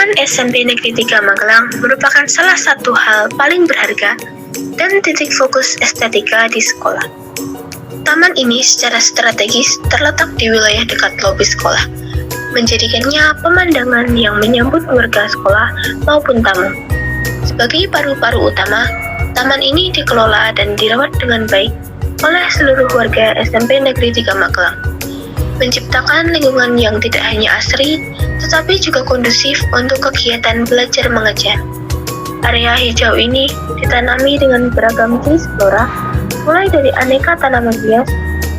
Taman SMP Negeri 3 Magelang merupakan salah satu hal paling berharga dan titik fokus estetika di sekolah. Taman ini secara strategis terletak di wilayah dekat lobi sekolah, menjadikannya pemandangan yang menyambut warga sekolah maupun tamu. Sebagai paru-paru utama, taman ini dikelola dan dirawat dengan baik oleh seluruh warga SMP Negeri 3 Magelang, menciptakan lingkungan yang tidak hanya asri, tetapi juga kondusif untuk kegiatan belajar mengajar. Area hijau ini ditanami dengan beragam jenis flora, mulai dari aneka tanaman hias,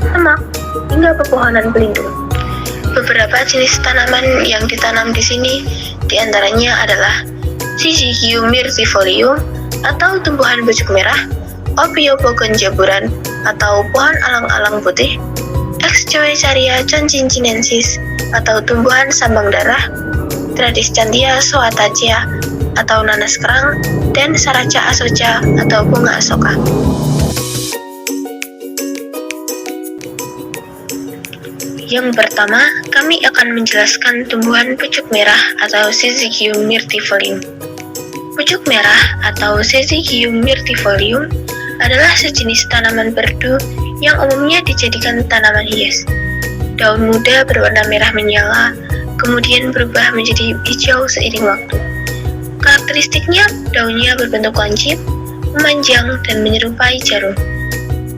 semak, hingga pepohonan pelindung. Beberapa jenis tanaman yang ditanam di sini diantaranya adalah Syzygium myrtifolium atau tumbuhan pucuk merah, Ophiopogon jaburan atau pohon alang-alang putih, Exchoecaria conchincinensis atau tumbuhan sambang darah, Tradescantia zoatacea atau nanas kerang, dan Saraca asoca atau bunga asoka. Yang pertama, kami akan menjelaskan tumbuhan pucuk merah atau Syzygium myrtifolium. Pucuk merah atau Syzygium myrtifolium adalah sejenis tanaman perdu yang umumnya dijadikan tanaman hias. Daun muda berwarna merah menyala, kemudian berubah menjadi hijau seiring waktu. Karakteristiknya, daunnya berbentuk lancip, memanjang, dan menyerupai jarum.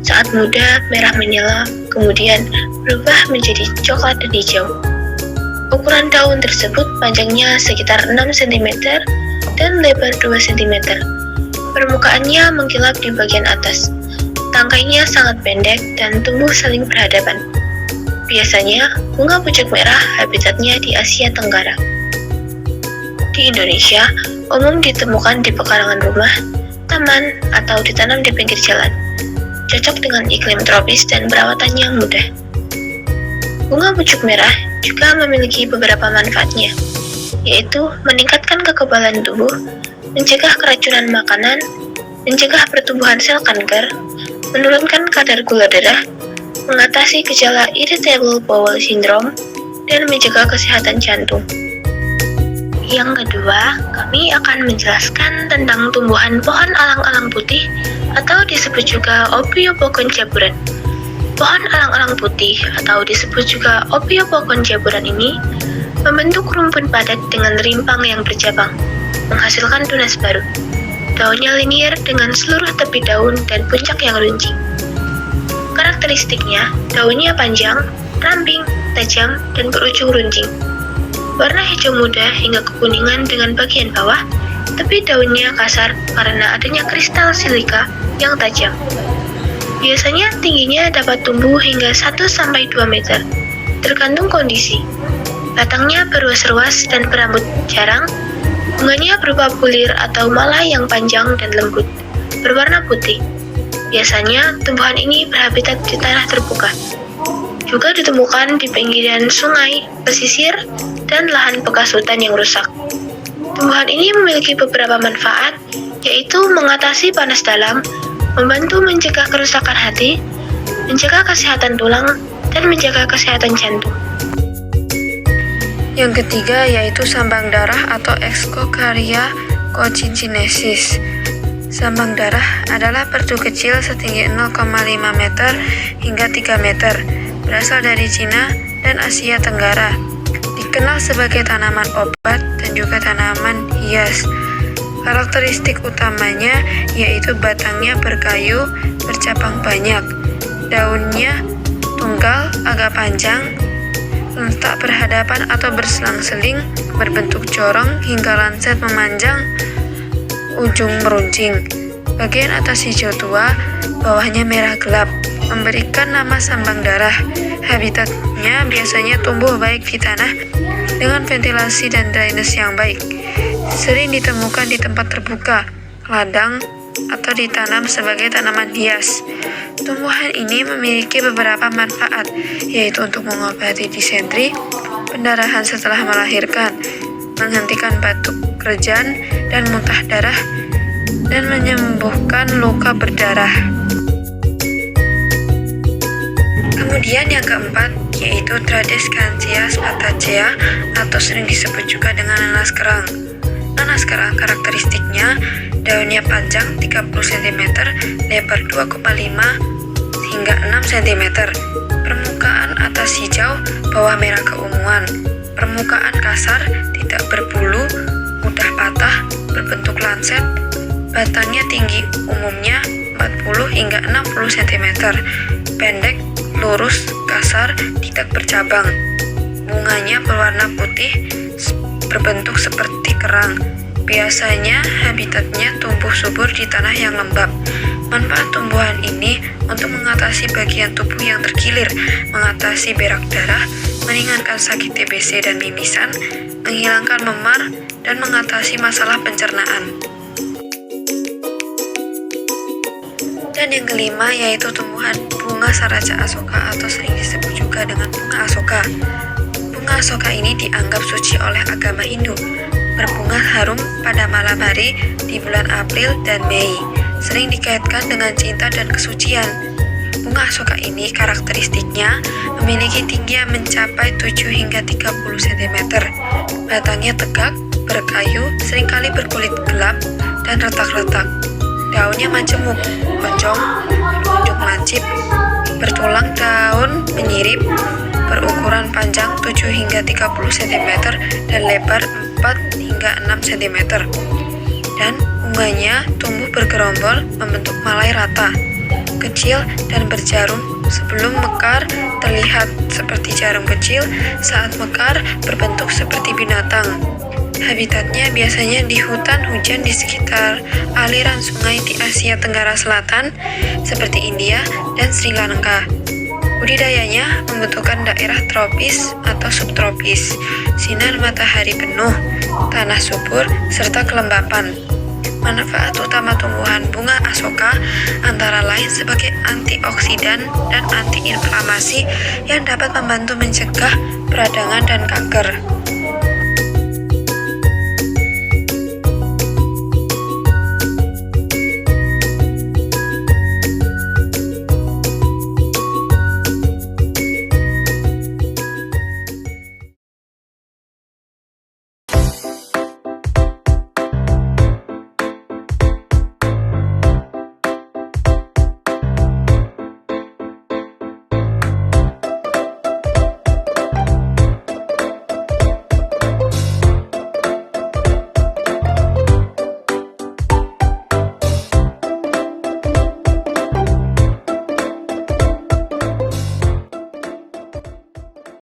Saat muda, merah menyala, kemudian berubah menjadi coklat dan hijau. Ukuran daun tersebut panjangnya sekitar 6 cm dan lebar 2 cm. Permukaannya mengkilap di bagian atas. Tangkainya sangat pendek dan tumbuh saling berhadapan. Biasanya, bunga pucuk merah habitatnya di Asia Tenggara. Di Indonesia, umum ditemukan di pekarangan rumah, taman, atau ditanam di pinggir jalan. Cocok dengan iklim tropis dan perawatannya mudah. Bunga pucuk merah juga memiliki beberapa manfaatnya, yaitu meningkatkan kekebalan tubuh, mencegah keracunan makanan, mencegah pertumbuhan sel kanker, menurunkan kadar gula darah, mengatasi gejala irritable bowel syndrome, dan menjaga kesehatan jantung. Yang kedua, kami akan menjelaskan tentang tumbuhan pohon alang-alang putih atau disebut juga Ophiopogon jaburan. Pohon alang-alang putih atau disebut juga Ophiopogon jaburan ini membentuk rumpun padat dengan rimpang yang bercabang, menghasilkan tunas baru. Daunnya linier dengan seluruh tepi daun dan puncak yang runcing. Karakteristiknya, daunnya panjang, ramping, tajam, dan berujung runcing. Warna hijau muda hingga kekuningan dengan bagian bawah, tepi daunnya kasar karena adanya kristal silika yang tajam. Biasanya tingginya dapat tumbuh hingga 1-2 meter, tergantung kondisi. Batangnya beruas-ruas dan berambut jarang, bunganya berupa bulir atau malah yang panjang dan lembut, berwarna putih. Biasanya, tumbuhan ini berhabitat di tanah terbuka. Juga ditemukan di pinggiran sungai, pesisir, dan lahan bekas hutan yang rusak. Tumbuhan ini memiliki beberapa manfaat, yaitu mengatasi panas dalam, membantu mencegah kerusakan hati, menjaga kesehatan tulang, dan menjaga kesehatan jantung. Yang ketiga yaitu sambang darah atau Exchoecaria conchincinensis. Sambang darah adalah perdu kecil setinggi 0,5 meter hingga 3 meter, berasal dari Cina dan Asia Tenggara. Dikenal sebagai tanaman obat dan juga tanaman hias. Karakteristik utamanya yaitu batangnya berkayu, bercabang banyak, daunnya tunggal, agak panjang, letak berhadapan atau berselang-seling, berbentuk corong hingga lancet memanjang, ujung meruncing. Bagian atas hijau tua, bawahnya merah gelap, memberikan nama sambang darah. Habitatnya biasanya tumbuh baik di tanah dengan ventilasi dan drainase yang baik. Sering ditemukan di tempat terbuka, ladang, atau ditanam sebagai tanaman hias. Tumbuhan ini memiliki beberapa manfaat, yaitu untuk mengobati disentri, pendarahan setelah melahirkan, menghentikan batuk, kerjan, dan muntah darah, dan menyembuhkan luka berdarah. Kemudian yang keempat, yaitu Tradescantia zoatacea atau sering disebut juga dengan nanas kerang. Nah, karakteristiknya, daunnya panjang 30 cm, lebar 2,5 hingga 6 cm. Permukaan atas hijau, bawah merah keunguan. Permukaan kasar, tidak berbulu, mudah patah, berbentuk lancet. Batangnya tinggi, umumnya 40 hingga 60 cm. Pendek, lurus, kasar, tidak bercabang. Bunganya berwarna putih, berbentuk seperti kerang. Biasanya habitatnya tumbuh subur di tanah yang lembab. Manfaat tumbuhan ini untuk mengatasi bagian tubuh yang terkilir, mengatasi berak darah, meringankan sakit TBC dan mimisan, menghilangkan memar, dan mengatasi masalah pencernaan. Dan yang kelima yaitu tumbuhan bunga Saraca Asoka atau sering disebut juga dengan bunga Asoka. Bunga Asoka ini dianggap suci oleh agama Hindu. Berbunga harum pada malam hari di bulan April dan Mei, sering dikaitkan dengan cinta dan kesucian. Bunga Asoka ini karakteristiknya memiliki tinggi yang mencapai 7 hingga 30 cm. Batangnya tegak, berkayu, seringkali berkulit gelap dan retak-retak. Daunnya majemuk, konjong, berujung lancip, bertulang daun menyirip, berukuran panjang 7 hingga 30 cm dan lebar 4 hingga 6 cm. Dan bunganya tumbuh bergerombol membentuk malai rata, kecil dan berjarum. Sebelum mekar terlihat seperti jarum kecil, saat mekar berbentuk seperti binatang. Habitatnya biasanya di hutan hujan di sekitar aliran sungai di Asia Tenggara Selatan seperti India dan Sri Lanka. Budidayanya membutuhkan daerah tropis atau subtropis, sinar matahari penuh, tanah subur, serta kelembapan. Manfaat utama tumbuhan bunga Asoka antara lain sebagai antioksidan dan antiinflamasi yang dapat membantu mencegah peradangan dan kanker.